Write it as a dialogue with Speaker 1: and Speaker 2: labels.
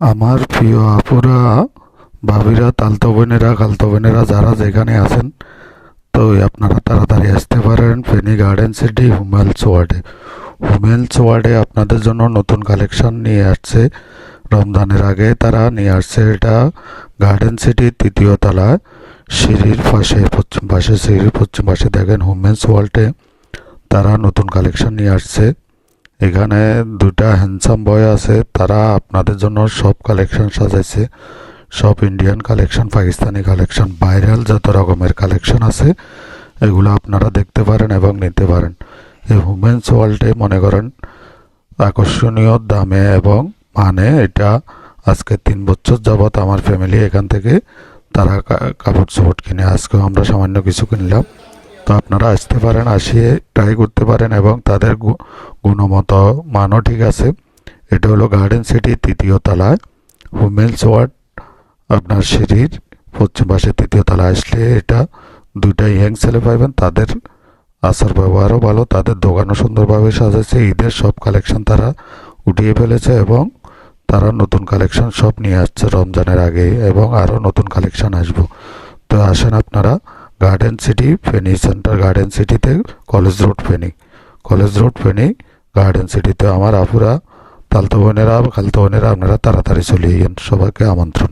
Speaker 1: আমার প্রিয় আপুরা, ভাবিরা, তালতো বোনেরা, খালতো বোনেরা যারা যেখানে আছেন, তো আপনারা তাড়াতাড়ি আসতে পারেন ফেনী গার্ডেন সিটি হুমেলস ওয়ার্ডে। হুমেলস ওয়ার্ডে আপনাদের জন্য নতুন কালেকশন নিয়ে আসছে। রমজানের আগে তারা নিয়ে আসছে। এটা গার্ডেন সিটির তৃতীয় তলায় সিঁড়ির পাশে, পশ্চিম পাশে, সিঁড়ির পশ্চিম পাশে দেখেন হুমেলস ওয়ার্ল্ডে তারা নতুন কালেকশন নিয়ে আসছে। এখানে দুটা হ্যান্ডসাম বয় আছে, তারা আপনাদের জন্য সব কালেকশন সাজাইছে। সব Indian collection, Pakistani collection, viral যত রকমের কালেকশন আছে এগুলো আপনারা দেখতে পারেন এবং নিতে পারেন। এই উমেন্স ওয়ার্ল্ডে মনে করেন আকর্ষণীয় দামে এবং মানে এটা আজকে 3 বছর যাবৎ আমার ফ্যামিলি এখান থেকে তারা কাপড় চোপড় কিনে, আজকেও আমরা সামান্য কিছু কিনলাম। তো আপনারা আসতে পারেন, আসিয়ে ট্রাই করতে পারেন এবং তাদের গুণমত মানও ঠিক আছে। এটা হলো গার্ডেন সিটি তৃতীয় তলায় উমেন্স ওয়ার্ড, আপনার সিঁড়ির পশ্চিম পাশে তৃতীয় তলায় আসলে এটা দুইটা ইয়াং ছেলে পাইবেন। তাদের আচার ব্যবহারও ভালো, তাদের দোকানও সুন্দরভাবে সাজাচ্ছে। ঈদের সব কালেকশন তারা উঠিয়ে ফেলেছে এবং তারা নতুন কালেকশন সব নিয়ে আসছে রমজানের আগে এবং আরও নতুন কালেকশন আসবো। তো আসেন আপনারা Garden City Feni centre, Garden সিটিতে college road Feni, college road Feni Garden সিটিতে। আমার আপুরা, তালতো বোনেরা, খালতো বোনেরা, আপনারা তাড়াতাড়ি চলে গেন, সবাইকে আমন্ত্রণ।